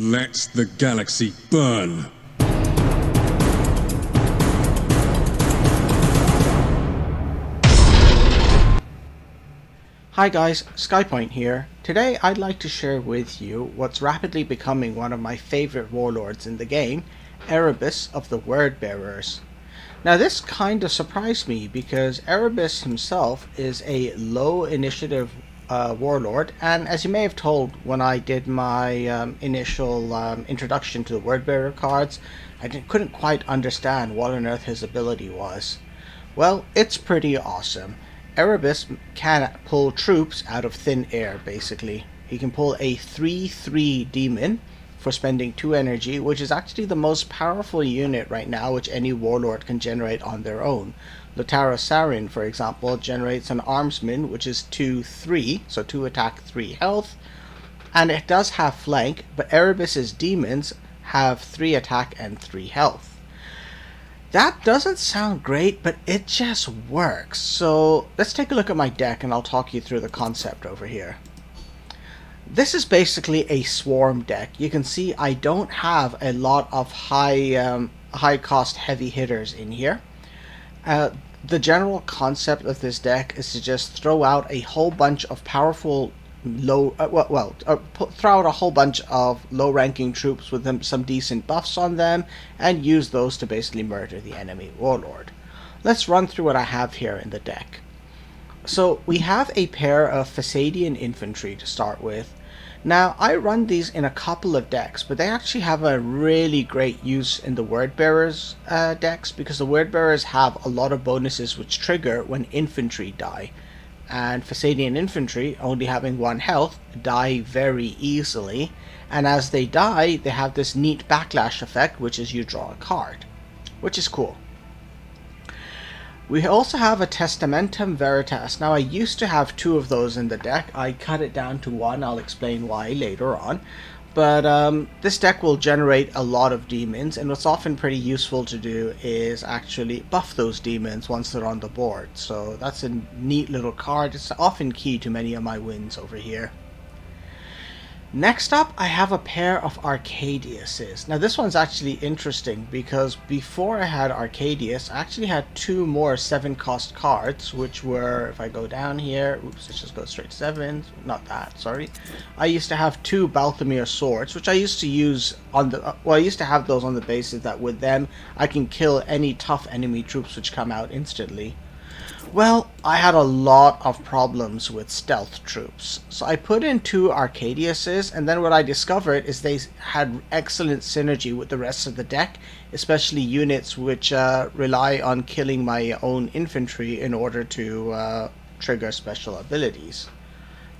Let the galaxy burn. Hi guys, Skypoint here. Today I'd like to share with you what's rapidly becoming one of my favorite warlords in the game, Erebus of the Wordbearers. Now this kind of surprised me because Erebus himself is a low initiative warlord, and as you may have told when I did my initial introduction to the Wordbearer cards, I couldn't quite understand what on earth his ability was. Well, it's pretty awesome. Erebus can pull troops out of thin air, basically. He can pull a 3/3 demon for spending 2 energy, which is actually the most powerful unit right now which any warlord can generate on their own. Terra, for example, generates an armsman which is 2/3, so 2 attack, 3 health, and it does have flank, but Erebus's demons have 3 attack and 3 health. That doesn't sound great, but it just works. So let's take a look at my deck and I'll talk you through the concept over here. This is basically a swarm deck. You can see I don't have a lot of high cost heavy hitters in here. The general concept of this deck is to just throw out a whole bunch of powerful throw out a whole bunch of low-ranking troops with some decent buffs on them and use those to basically murder the enemy warlord. Let's run through what I have here in the deck. So we have a pair of Fasadian infantry to start with. Now I run these in a couple of decks, but they actually have a really great use in the Wordbearers decks because the Wordbearers have a lot of bonuses which trigger when infantry die. And Fasadian infantry, only having 1 health, die very easily, and as they die they have this neat backlash effect, which is you draw a card, which is cool. We also have a Testamentum Veritas. Now I used to have 2 of those in the deck. I cut it down to 1, I'll explain why later on. But this deck will generate a lot of demons, and what's often pretty useful to do is actually buff those demons once they're on the board. So that's a neat little card. It's often key to many of my wins over here. Next up, I have a pair of Arcadiases. Now this one's actually interesting because before I had Arcadias, I actually had 2 more 7-cost cards, which were, if I go down here, oops, let's just go straight to 7, not that, sorry. I used to have 2 Balthamir swords, which I used to use on the, I used to have those on the basis that with them, I can kill any tough enemy troops which come out instantly. Well, I had a lot of problems with stealth troops, so I put in 2 Arcadiases, and then what I discovered is they had excellent synergy with the rest of the deck, especially units which rely on killing my own infantry in order to trigger special abilities.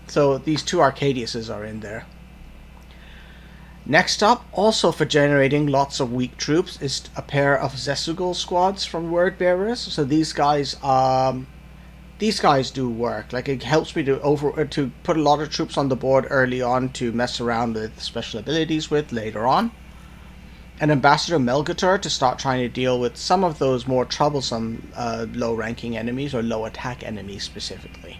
So these 2 Arcadiases are in there. Next up, also for generating lots of weak troops, is a pair of Zesugal squads from Wordbearers. So these guys do work. Like, it helps me to put a lot of troops on the board early on to mess around with special abilities with later on. An Ambassador Melgator to start trying to deal with some of those more troublesome low-ranking enemies or low-attack enemies specifically.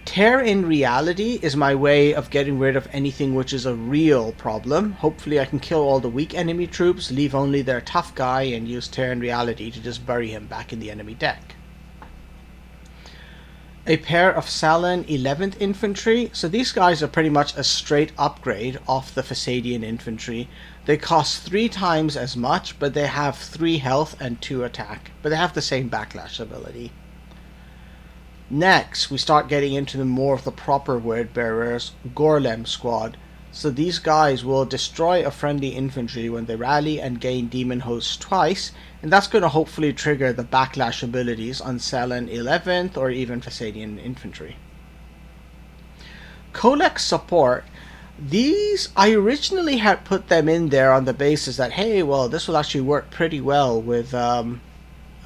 Terra in reality is my way of getting rid of anything which is a real problem. Hopefully I can kill all the weak enemy troops, leave only their tough guy, and use Terra in reality to just bury him back in the enemy deck. A pair of Salon 11th infantry. So these guys are pretty much a straight upgrade off the Fasadian infantry. They cost 3 times as much, but they have 3 health and 2 attack. But they have the same backlash ability. Next, we start getting into more of the proper Wordbearers, Gorlem squad. So these guys will destroy a friendly infantry when they rally and gain demon hosts twice, and that's going to hopefully trigger the backlash abilities on Salon 11th or even Fasadian infantry. Colex support. These, I originally had put them in there on the basis that, hey, well, this will actually work pretty well with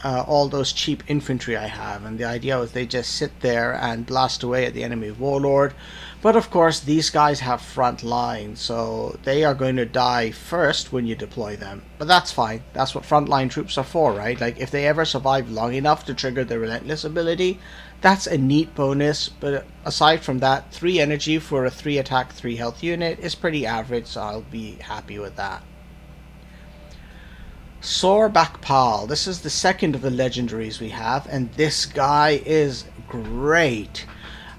all those cheap infantry I have, and the idea was they just sit there and blast away at the enemy warlord. But of course these guys have front line, so they are going to die first when you deploy them. But that's fine, that's what frontline troops are for, right? Like, if they ever survive long enough to trigger the relentless ability, That's a neat bonus, but aside from that, 3 energy for a 3 attack, 3 health unit is pretty average, so I'll be happy with that. Sorbak Pal. This is the second of the legendaries we have, and this guy is great.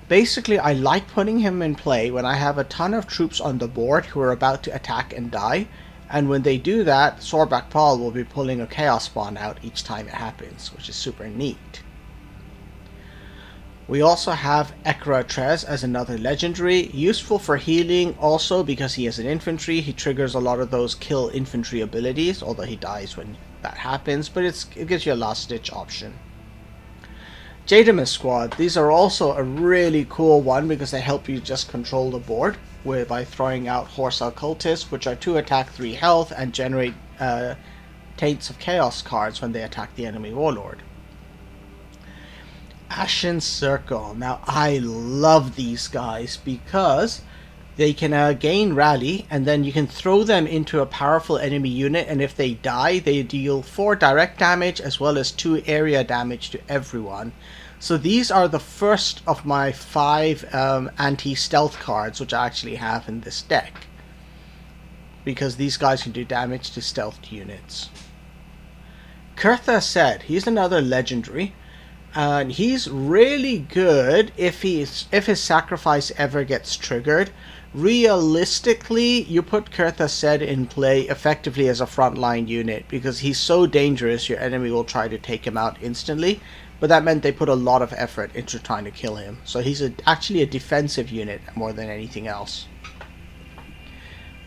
Basically, I like putting him in play when I have a ton of troops on the board who are about to attack and die, and when they do that, Sorbak Pal will be pulling a Chaos Spawn out each time it happens, which is super neat. We also have Erebus as another legendary, useful for healing also because he is an infantry. He triggers a lot of those kill infantry abilities, although he dies when that happens, but it gives you a last ditch option. Jadamus Squad, these are also a really cool one because they help you just control the board by throwing out Horus Occultists, which are 2 attack, 3 health, and generate Taints of Chaos cards when they attack the enemy warlord. Ashen Circle. Now I love these guys because they can gain rally, and then you can throw them into a powerful enemy unit, and if they die they deal 4 direct damage as well as 2 area damage to everyone. So these are the first of my 5 anti-stealth cards which I actually have in this deck, because these guys can do damage to stealth units. Curze said, he's another legendary. And he's really good if his sacrifice ever gets triggered. Realistically, you put Curze in play effectively as a frontline unit because he's so dangerous your enemy will try to take him out instantly. But that meant they put a lot of effort into trying to kill him. So he's actually a defensive unit more than anything else.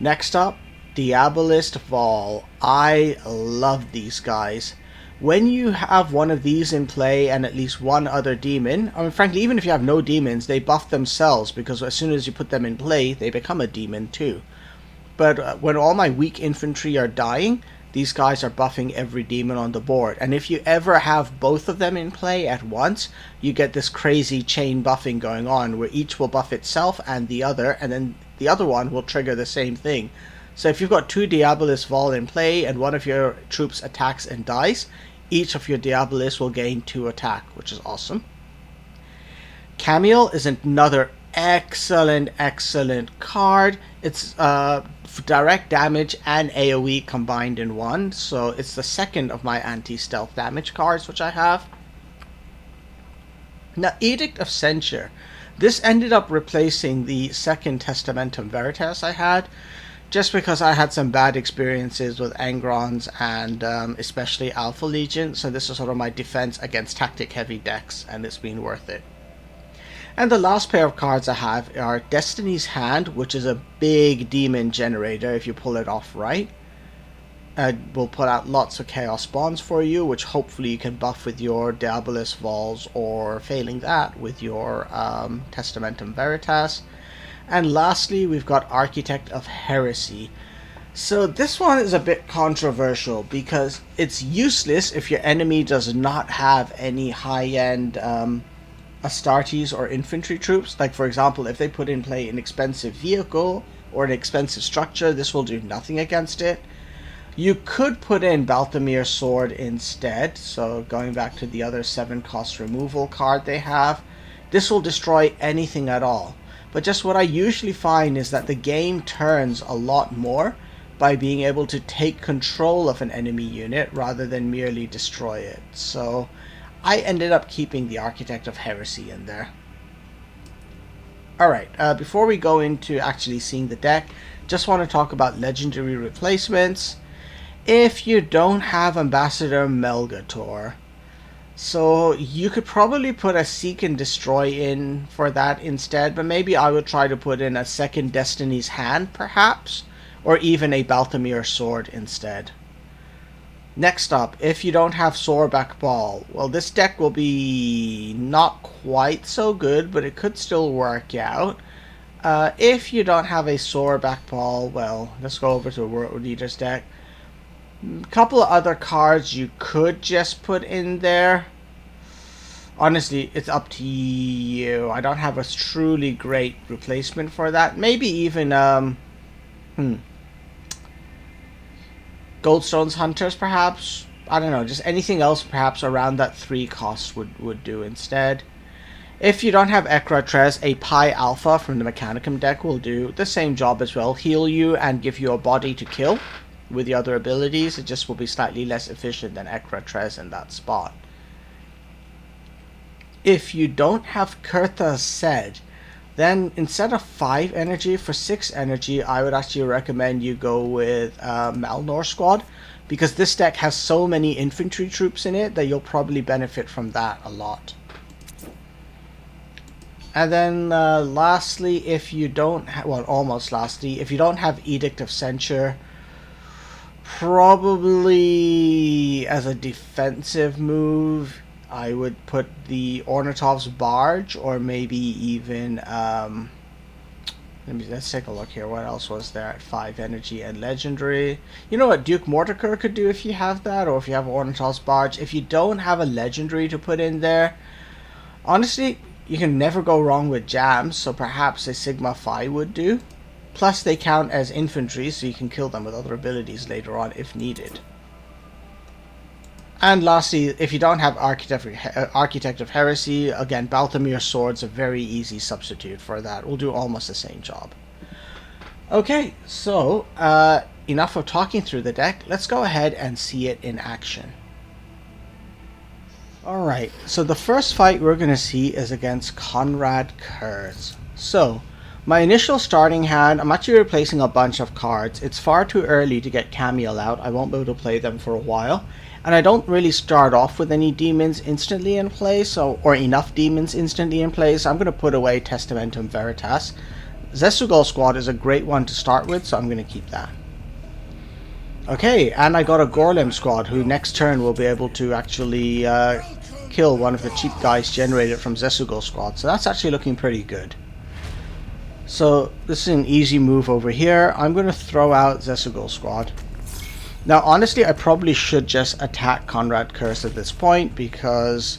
Next up, Diabolist Vol. I love these guys. When you have one of these in play and at least one other demon, I mean frankly even if you have no demons, they buff themselves because as soon as you put them in play, they become a demon too. But when all my weak infantry are dying, these guys are buffing every demon on the board. And if you ever have both of them in play at once, you get this crazy chain buffing going on where each will buff itself and then the other one will trigger the same thing. So if you've got 2 Diabolist Vol in play and one of your troops attacks and dies, each of your Diabolists will gain 2 attack, which is awesome. Camille is another excellent card. It's direct damage and AoE combined in one, so it's the second of my anti-stealth damage cards which I have. Now, Edict of Censure. This ended up replacing the second Testamentum Veritas I had, just because I had some bad experiences with Angrons and especially Alpha Legion, so this is sort of my defense against tactic heavy decks, and it's been worth it. And the last pair of cards I have are Destiny's Hand, which is a big demon generator if you pull it off right. It will put out lots of Chaos Spawns for you, which hopefully you can buff with your Diabolist Vols, or failing that with your Testamentum Veritas. And lastly, we've got Architect of Heresy. So this one is a bit controversial because it's useless if your enemy does not have any high-end Astartes or infantry troops. Like for example, if they put in play an expensive vehicle or an expensive structure, this will do nothing against it. You could put in Balthamir's Sword instead, so going back to the other 7 cost removal card they have, this will destroy anything at all. But just what I usually find is that the game turns a lot more by being able to take control of an enemy unit rather than merely destroy it. So I ended up keeping the Architect of Heresy in there. Alright, before we go into actually seeing the deck, just want to talk about legendary replacements. If you don't have Ambassador Melgator, so you could probably put a Seek and Destroy in for that instead, but maybe I would try to put in a second Destiny's Hand perhaps, or even a Balthamir's Sword instead. Next up, if you don't have Sorbak Ball, well this deck will be not quite so good, but it could still work out. If you don't have a Sorbak Ball, well, let's go over to a World Leaders deck. A couple of other cards you could just put in there. Honestly, it's up to you. I don't have a truly great replacement for that. Maybe even Goldstone's Hunters perhaps. I don't know, just anything else perhaps around that 3 cost would do instead. If you don't have Ecratres, a Pi Alpha from the Mechanicum deck will do the same job as well. Heal you and give you a body to kill with the other abilities. It just will be slightly less efficient than Ecratres in that spot. If you don't have Kurtha's Sedge, then instead of 5 energy, for 6 energy, I would actually recommend you go with Malnor Squad, because this deck has so many infantry troops in it that you'll probably benefit from that a lot. And then lastly, if you don't almost lastly, if you don't have Edict of Censure, probably as a defensive move, I would put the Ornitov's Barge, or maybe even let's take a look here. What else was there at 5 energy and legendary? You know what Duke Mortimer could do if you have that, or if you have Ornitov's Barge. If you don't have a legendary to put in there, honestly, you can never go wrong with jams, so perhaps a Sigma Phi would do. Plus they count as infantry, so you can kill them with other abilities later on if needed. And lastly, if you don't have Architect of Heresy, again, Balthamir's Sword's a very easy substitute for that. We'll do almost the same job. Okay, so enough of talking through the deck. Let's go ahead and see it in action. Alright, so the first fight we're going to see is against Konrad Curze. So, my initial starting hand, I'm actually replacing a bunch of cards. It's far too early to get Camille out. I won't be able to play them for a while. And I don't really start off with any demons instantly in play, or enough demons instantly in play, so I'm going to put away Testamentum Veritas. Zesugol Squad is a great one to start with, so I'm going to keep that. Okay, and I got a Gorlem Squad, who next turn will be able to actually kill one of the cheap guys generated from Zesugol Squad, so that's actually looking pretty good. So this is an easy move over here. I'm going to throw out Zesugol Squad. Now honestly, I probably should just attack Konrad Curze at this point, because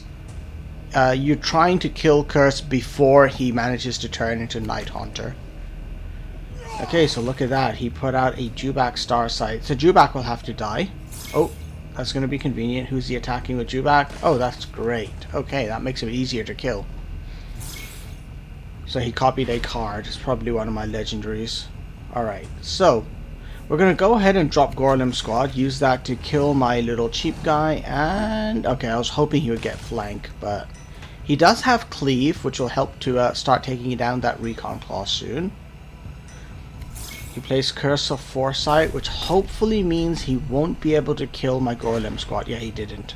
you're trying to kill Curze before he manages to turn into Night Haunter. Okay, so look at that. He put out a Jubak Starsight. So Jubak will have to die. Oh, that's going to be convenient. Who's he attacking with Jubak? Oh, that's great. Okay, that makes him easier to kill. So he copied a card. It's probably one of my legendaries. Alright, so we're going to go ahead and drop Gorlem Squad. Use that to kill my little cheap guy. And, okay, I was hoping he would get flank, but he does have Cleave, which will help to start taking down that Recon Claw soon. He plays Curse of Foresight, which hopefully means he won't be able to kill my Gorlem Squad. Yeah, he didn't.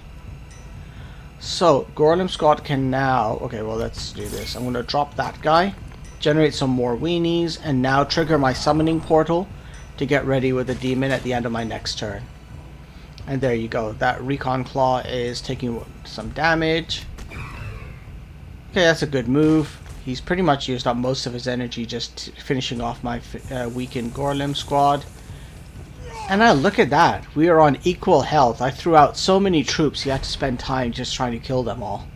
So, Gorlem Squad can now... Okay, well, let's do this. I'm going to drop that guy, generate some more weenies, and now trigger my summoning portal to get ready with a demon at the end of my next turn. And there you go. That Recon Claw is taking some damage. Okay, that's a good move. He's pretty much used up most of his energy just finishing off my weakened Gorlem Squad. And now look at that. We are on equal health. I threw out so many troops, he had to spend time just trying to kill them all.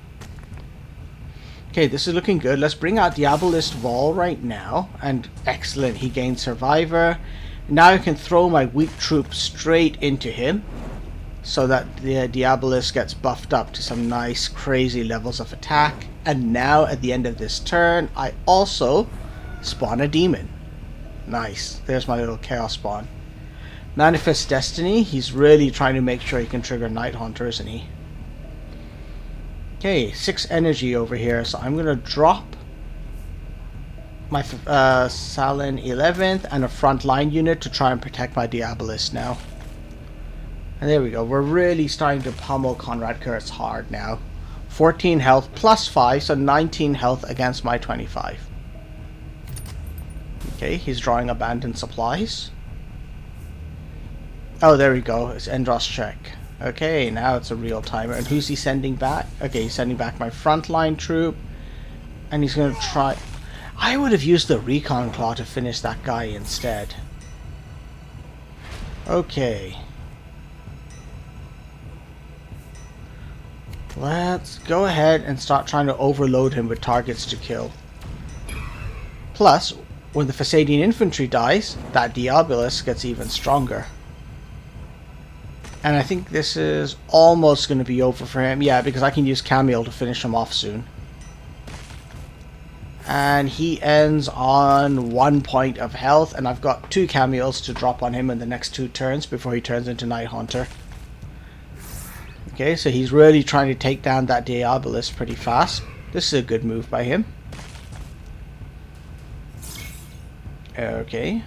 Okay, this is looking good. Let's bring out Diabolist Vol right now. And excellent, he gained Survivor. Now I can throw my weak troops straight into him, so that the Diabolist gets buffed up to some nice crazy levels of attack. And now at the end of this turn, I also spawn a demon. Nice. There's my little Chaos spawn. Manifest Destiny. He's really trying to make sure he can trigger Night Haunter, isn't he? Okay, 6 energy over here. So I'm going to drop my Salin 11th and a frontline unit to try and protect my Diabolist now. And there we go. We're really starting to pummel Konrad Curze hard now. 14 health plus 5, so 19 health against my 25. Okay, he's drawing abandoned supplies. Oh, there we go. It's Endros check. Okay, now it's a real timer. And who's he sending back? Okay, he's sending back my frontline troop. And he's going to try... I would have used the Recon Claw to finish that guy instead. Okay. Let's go ahead and start trying to overload him with targets to kill. Plus, when the Fasadian infantry dies, that Diabolist gets even stronger. And I think this is almost going to be over for him. Yeah, because I can use Camille to finish him off soon. And he ends on 1 point of health, and I've got 2 cameos to drop on him in the next 2 turns before he turns into Night Haunter. Okay, so he's really trying to take down that Diabolus pretty fast. This is a good move by him. Okay.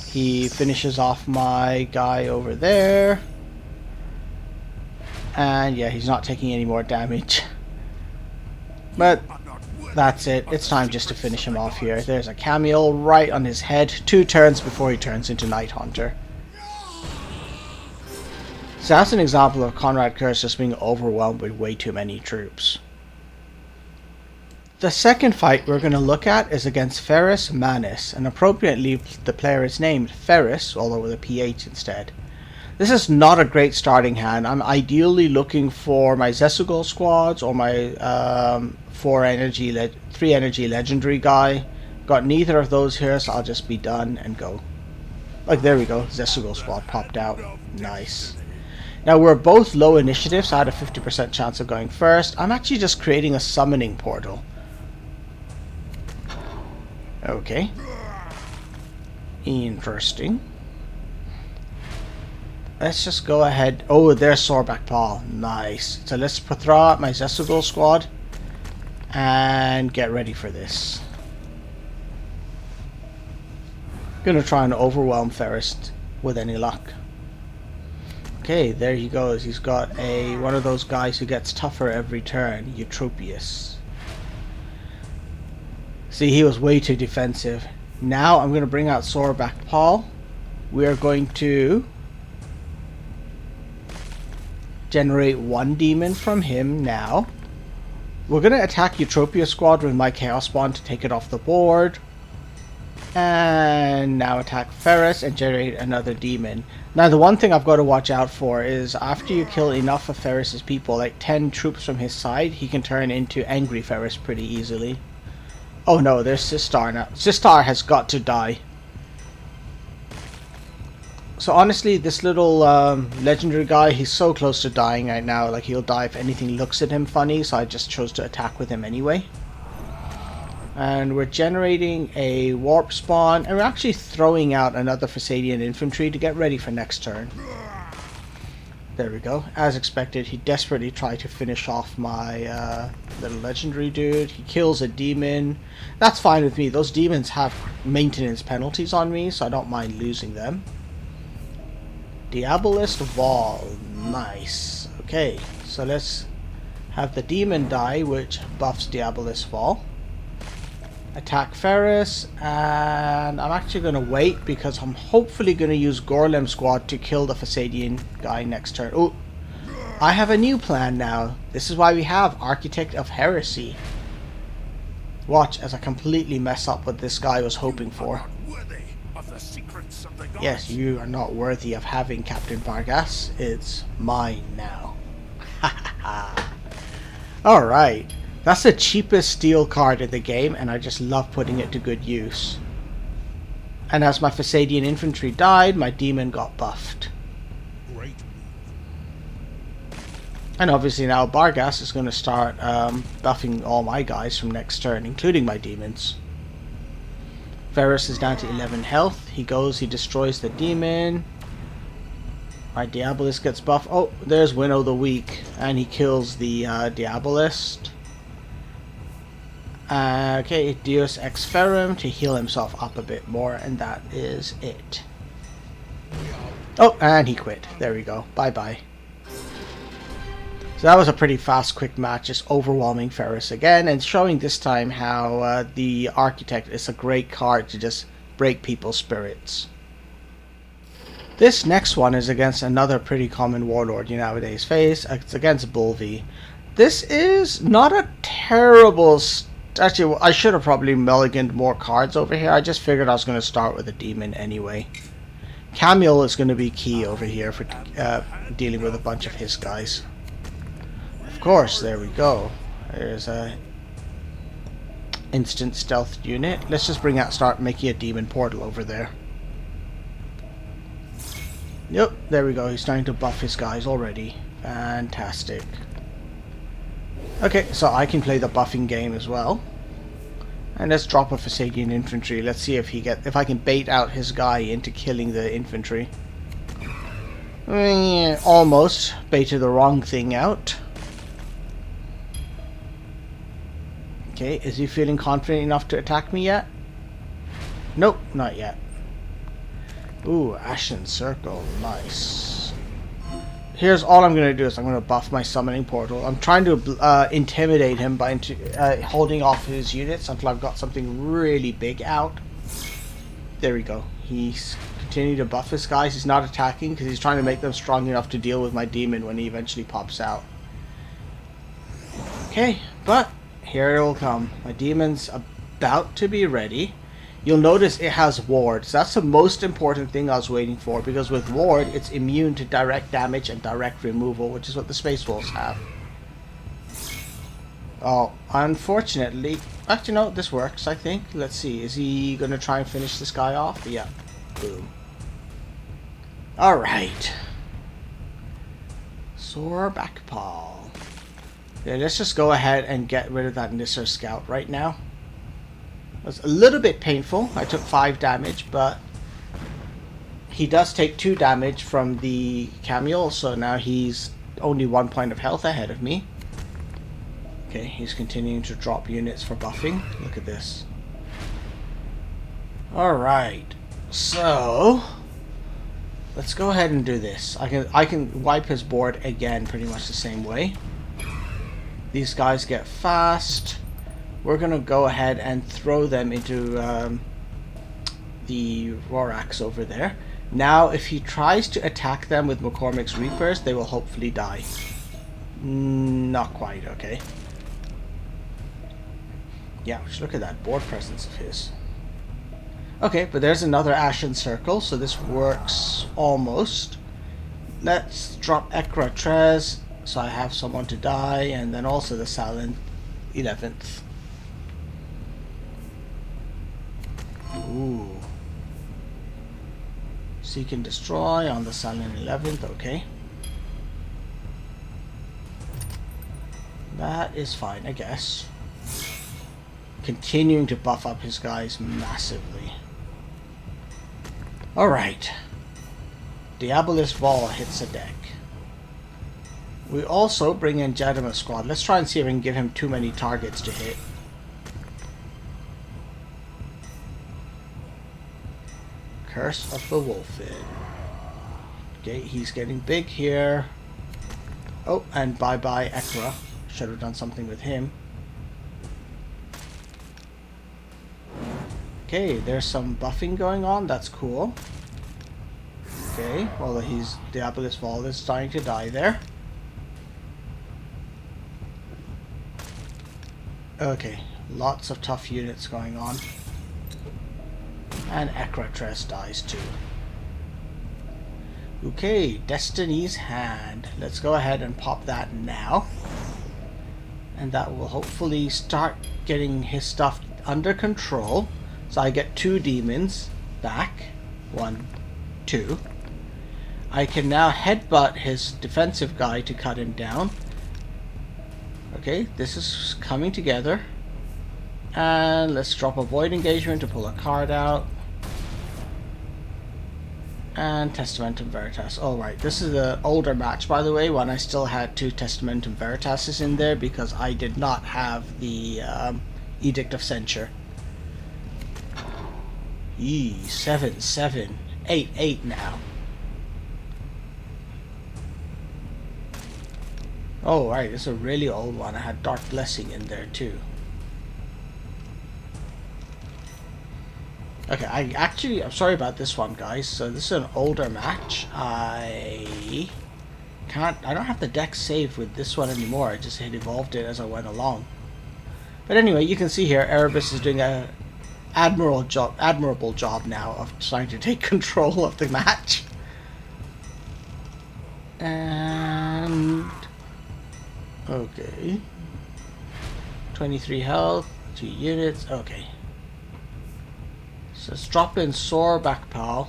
He finishes off my guy over there. And yeah, he's not taking any more damage. But that's it. It's time just to finish him off here. There's a cameo right on his head. 2 turns before he turns into Night Haunter. So that's an example of Konrad Curze just being overwhelmed with way too many troops. The second fight we're going to look at is against Ferrus Manus, and appropriately the player is named Ferrus, although with a PH instead. This is not a great starting hand. I'm ideally looking for my Zesugol squads or my 3 energy legendary guy. Got neither of those here, so I'll just be done and go. Like, there we go, Zesugol squad popped out. Nice. Now we're both low initiative, so I had a 50% chance of going first. I'm actually just creating a summoning portal. Okay. Interesting. Let's just go ahead. Oh, there's Sorback Paul. Nice. So let's throw out my Zesugol squad and get ready for this. Gonna try and overwhelm Ferrus with any luck. Okay, there he goes. He's got one of those guys who gets tougher every turn, Eutropius. See, he was way too defensive. Now I'm going to bring out Sorback Paul. We are going to generate 1 demon from him now. We're going to attack Eutropius squad with my Chaos Spawn to take it off the board. And now attack Ferrus and generate another demon. Now the one thing I've got to watch out for is after you kill enough of Ferrus's people, like 10 troops from his side, he can turn into Angry Ferrus pretty easily. Oh no, there's Sistar now. Sistar has got to die. So honestly, this little legendary guy, he's so close to dying right now. Like, he'll die if anything looks at him funny, so I just chose to attack with him anyway. And we're generating a warp spawn, and we're actually throwing out another Phassadian infantry to get ready for next turn. There we go. As expected, he desperately tried to finish off my little legendary dude. He kills a demon. That's fine with me. Those demons have maintenance penalties on me, so I don't mind losing them. Diabolist Wall. Nice. Okay, so let's have the demon die, which buffs Diabolist Wall. Attack Ferrus, and I'm actually going to wait because I'm hopefully going to use Gorlem squad to kill the Phassadian guy next turn. Oh, I have a new plan now. This is why we have Architect of Heresy. Watch as I completely mess up what this guy was hoping for. Yes, you are not worthy of having Captain Vargas. It's mine now. Alright. That's the cheapest steel card in the game, and I just love putting it to good use. And as my Phassadian infantry died, my demon got buffed. Great. And obviously now Vargas is going to start buffing all my guys from next turn, including my demons. Ferrus is down to 11 health. He goes, he destroys the demon. My Diabolist gets buffed. Oh, there's Winnow the Weak, and he kills the Diabolist. Okay, Deus Ex Ferrum to heal himself up a bit more, and that is it. Oh, and he quit. There we go. Bye-bye. So that was a pretty fast, quick match, just overwhelming Ferrus again, and showing this time how the Architect is a great card to just break people's spirits. This next one is against another pretty common warlord you nowadays face. It's against Bulveye. This is not a terrible... Actually, I should have probably mulliganed more cards over here. I just figured I was going to start with a demon anyway. Camille is going to be key over here for dealing with a bunch of his guys. Of course, there we go. There's a instant stealth unit. Let's just start making a demon portal over there. Yep, there we go. He's starting to buff his guys already. Fantastic. Okay, so I can play the buffing game as well. And let's drop a Fasagian infantry. Let's see if I can bait out his guy into killing the infantry. Almost baited the wrong thing out. Okay, is he feeling confident enough to attack me yet? Nope, not yet. Ooh, Ashen Circle, nice. Here's all I'm going to do is I'm going to buff my summoning portal. I'm trying to intimidate him by holding off his units until I've got something really big out. There we go. He's continuing to buff his guys. He's not attacking because he's trying to make them strong enough to deal with my demon when he eventually pops out. Okay, but here it will come. My demon's about to be ready. You'll notice it has ward. So that's the most important thing I was waiting for, because with ward it's immune to direct damage and direct removal, which is what the Space Wolves have. Oh, unfortunately, actually no, this works I think. Let's see, is he gonna try and finish this guy off? Yeah, boom. Alright. Sore backpaw. Yeah, let's just go ahead and get rid of that Nisser scout right now. It was a little bit painful. I took 5 damage, but he does take 2 damage from the Camule, so now he's only 1 point of health ahead of me. Okay, he's continuing to drop units for buffing. Look at this. Alright, so let's go ahead and do this. I can wipe his board again pretty much the same way. These guys get fast. We're going to go ahead and throw them into the Roraks over there. Now, if he tries to attack them with McCormick's Reapers, they will hopefully die. Not quite, okay. Yeah, just look at that board presence of his. Okay, but there's another Ashen Circle, so this works almost. Let's drop Ekra Trez, so I have someone to die, and then also the Salin 11th. Ooh. Seek and destroy on the Salin 11th, okay. That is fine, I guess. Continuing to buff up his guys massively. Alright. Diabolus Vol hits a deck. We also bring in Jedimus Squad. Let's try and see if we can give him too many targets to hit. Curse of the Wolfid. Okay, he's getting big here. Oh, and bye-bye Ekra. Should have done something with him. Okay, there's some buffing going on. That's cool. Okay, well, Diabolus Vol is starting to die there. Okay, lots of tough units going on. And Ekratres dies too. Okay, Destiny's Hand. Let's go ahead and pop that now. And that will hopefully start getting his stuff under control. So I get 2 demons back. 1, 2. I can now headbutt his defensive guy to cut him down. Okay, this is coming together. And let's drop a Void Engagement to pull a card out. And Testamentum Veritas. Alright, this is an older match, by the way, when I still had 2 Testamentum Veritases in there because I did not have the Edict of Censure. 7, 7, 8, 8 now. Oh, right, it's a really old one. I had Dark Blessing in there too. Okay, I'm sorry about this one, guys. So this is an older match. I don't have the deck saved with this one anymore. I just had evolved it as I went along. But anyway, you can see here, Erebus is doing a admirable job now of trying to take control of the match. And okay, 23 health, 2 units. Okay. So let's drop in Sore Backpaw.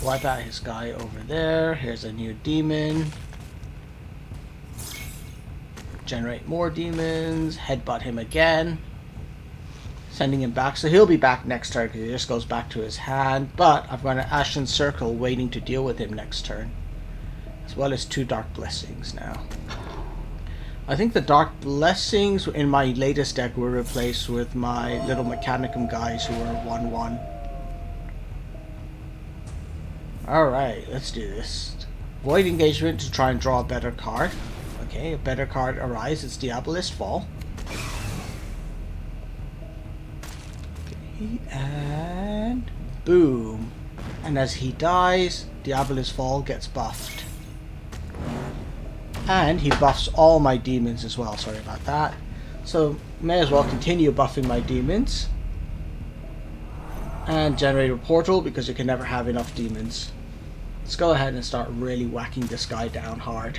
Wipe out his guy over there. Here's a new demon. Generate more demons. Headbutt him again. Sending him back. So he'll be back next turn because he just goes back to his hand. But I've got an Ashen Circle waiting to deal with him next turn. As well as 2 Dark Blessings now. I think the Dark Blessings in my latest deck were replaced with my little Mechanicum guys who are 1/1. Alright, let's do this. Void engagement to try and draw a better card. Okay, a better card arises. Diabolist Fall. Okay, and boom. And as he dies, Diabolist Fall gets buffed. And he buffs all my demons as well. Sorry about that. So, may as well continue buffing my demons. And generate a portal because you can never have enough demons. Let's go ahead and start really whacking this guy down hard.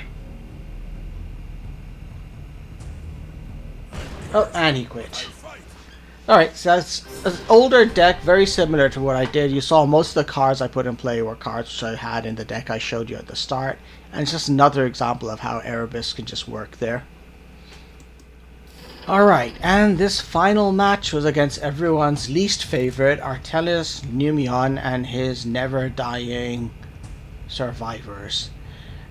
Oh, and he quit. Alright, so that's an older deck, very similar to what I did. You saw most of the cards I put in play were cards which I had in the deck I showed you at the start. And it's just another example of how Erebus can just work there. Alright, and this final match was against everyone's least favorite, Arcadias Numion and his never-dying survivors.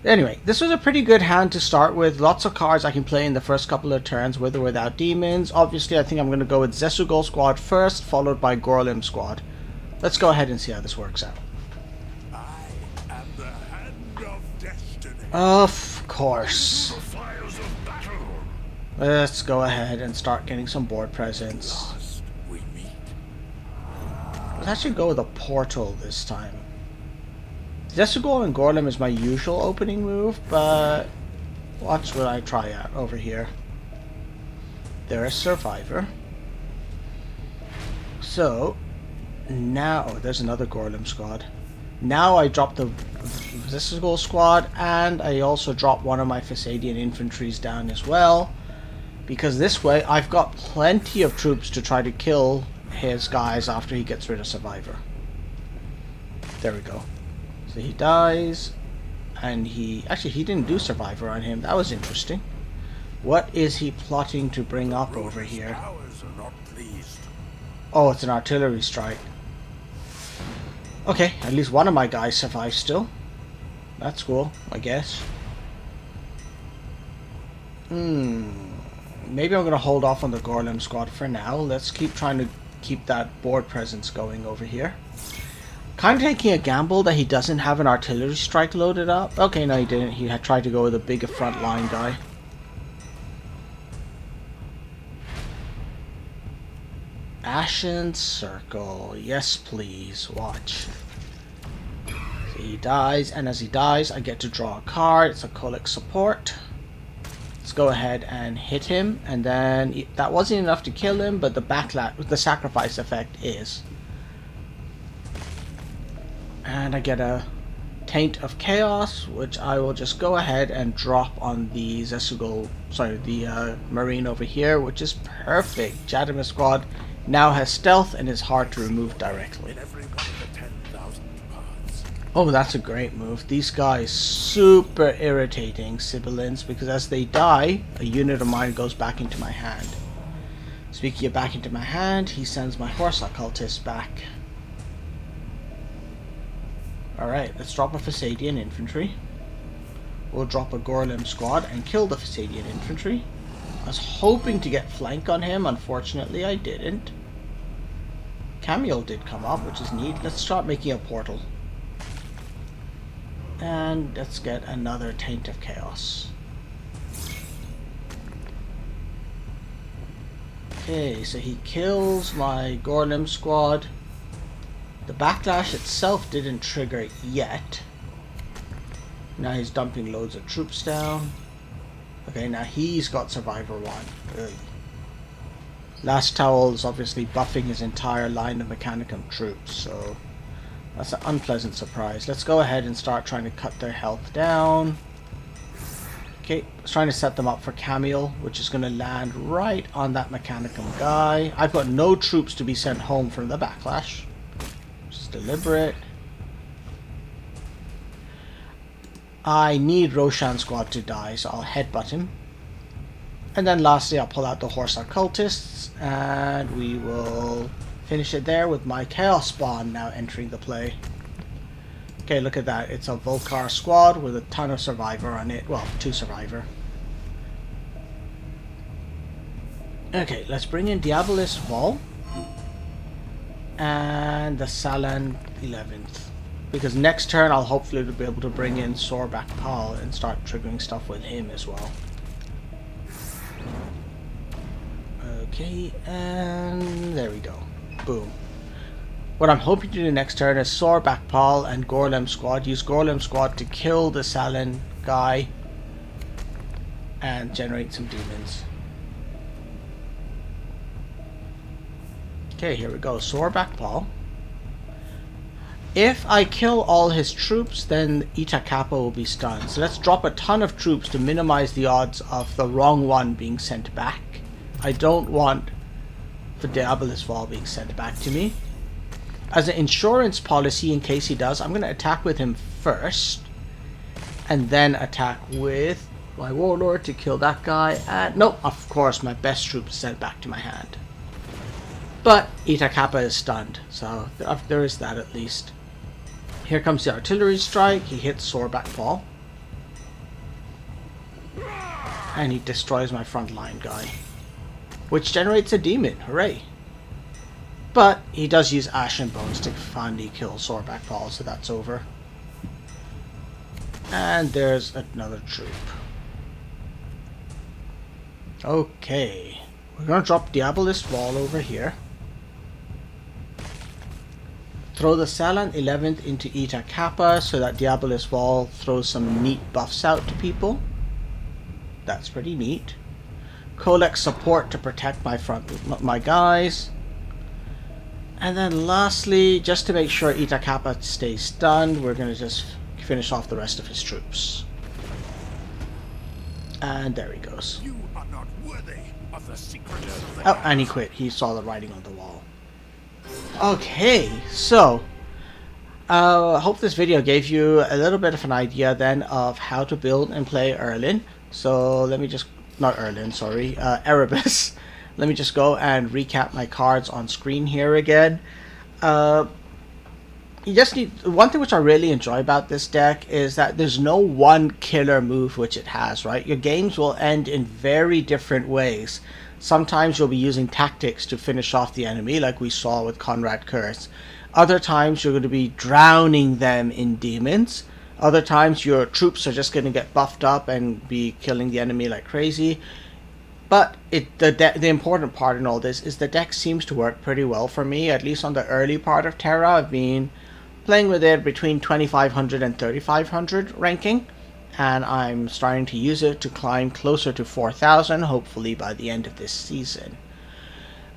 Anyway, this was a pretty good hand to start with. Lots of cards I can play in the first couple of turns with or without demons. Obviously, I think I'm going to go with Zesugol Squad first, followed by Gorlim Squad. Let's go ahead and see how this works out. I am the hand of destiny. Of course. The fires of battle. Let's go ahead and start getting some board presents. Last we meet. Let's actually go with a portal this time. Zesugol and Gorlim is my usual opening move, but watch what I try out over here. They're a survivor. So, now, oh, there's another Gorlim squad. Now I drop the Zesugol squad, and I also drop one of my Fesadian infantries down as well. Because this way, I've got plenty of troops to try to kill his guys after he gets rid of Survivor. There we go. So he dies, and he didn't do Survivor on him. That was interesting. What is he plotting to bring up over here? Powers are not pleased. Oh, it's an artillery strike. Okay, at least one of my guys survives still. That's cool, I guess. Maybe I'm gonna hold off on the Gorlim squad for now. Let's keep trying to keep that board presence going over here. Kind of taking a gamble that he doesn't have an artillery strike loaded up. Okay, no, he didn't. He had tried to go with a bigger front line guy. Ashen Circle. Yes, please. Watch. So he dies, and as he dies, I get to draw a card. It's a Colic Support. Let's go ahead and hit him, and then that wasn't enough to kill him, but the backlash, the sacrifice effect is. And I get a Taint of Chaos, which I will just go ahead and drop on the Zesugol, sorry, the Marine over here, which is perfect. Jadima squad now has stealth and is hard to remove directly. In every one of the 10,000 parts. Oh, that's a great move. These guys super irritating, Sibyllins, because as they die, a unit of mine goes back into my hand. Speaking of back into my hand, he sends my Horse Occultist back. Alright, let's drop a Fesadian infantry. We'll drop a Gorlim squad and kill the Fesadian infantry. I was hoping to get flank on him, unfortunately I didn't. Camille did come up, which is neat. Let's start making a portal. And let's get another Taint of Chaos. Okay, so he kills my Gorlim squad. The backlash itself didn't trigger yet. Now he's dumping loads of troops down. Okay, now he's got Survivor 1. Ugh. Last Towel is obviously buffing his entire line of Mechanicum troops, so that's an unpleasant surprise. Let's go ahead and start trying to cut their health down. Okay, I was trying to set them up for Camille, which is going to land right on that Mechanicum guy. I've got no troops to be sent home from the backlash. Just deliberate. I need Roshan squad to die, so I'll headbutt him. And then lastly, I'll pull out the Horse Occultists, and we will finish it there with my Chaos Spawn now entering the play. Okay, look at that. It's a Volcar squad with a ton of Survivor on it. Well, 2 Survivor. Okay, let's bring in Diabolus Vol and the Salan 11th. Because next turn I'll hopefully be able to bring in Sorback Paul and start triggering stuff with him as well. Okay, and there we go. Boom. What I'm hoping to do next turn is Sorback Paul and Gorlem Squad. Use Gorlem Squad to kill the Salan guy and generate some demons. Okay, here we go. Sorback Paul. If I kill all his troops, then Ita Kappa will be stunned. So let's drop a ton of troops to minimize the odds of the wrong one being sent back. I don't want the Diabolus Vol being sent back to me. As an insurance policy, in case he does, I'm going to attack with him first. And then attack with my warlord to kill that guy. And nope, of course, my best troop is sent back to my hand. But Ita Kappa is stunned, so there is that at least. Here comes the artillery strike. He hits Sorback Paul. And he destroys my frontline guy, which generates a demon. Hooray. But he does use Ash and Bones to finally kill Sorback Paul, so that's over. And there's another troop. Okay. We're going to drop Diabolus Vol over here. Throw the Salan 11th into Ita Kappa so that Diabolus Vol throws some neat buffs out to people. That's pretty neat. Collect support to protect my guys. And then lastly, just to make sure Ita Kappa stays stunned, we're going to just finish off the rest of his troops. And there he goes. You are not worthy of the secret of the Oh, and he quit. He saw the writing on the wall. Okay, so I hope this video gave you a little bit of an idea then of how to build and play Erlin. So let me just, not Erlin, sorry, Erebus. Let me just go and recap my cards on screen here again. You just need, one thing which I really enjoy about this deck is that there's no one killer move which it has, right? Your games will end in very different ways. Sometimes you'll be using tactics to finish off the enemy, like we saw with Konrad Curze. Other times you're going to be drowning them in demons. Other times your troops are just going to get buffed up and be killing the enemy like crazy. But the important part in all this is the deck seems to work pretty well for me, at least on the early part of Terra. I've been playing with it between 2500 and 3500 ranking. And I'm starting to use it to climb closer to 4,000, hopefully by the end of this season.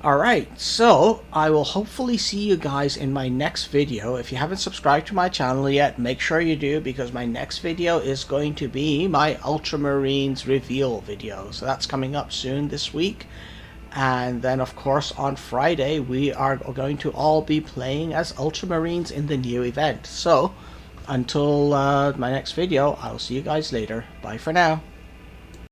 Alright, so I will hopefully see you guys in my next video. If you haven't subscribed to my channel yet, make sure you do, because my next video is going to be my Ultramarines reveal video. So that's coming up soon this week. And then of course on Friday we are going to all be playing as Ultramarines in the new event. So until my next video, I'll see you guys later. Bye for now.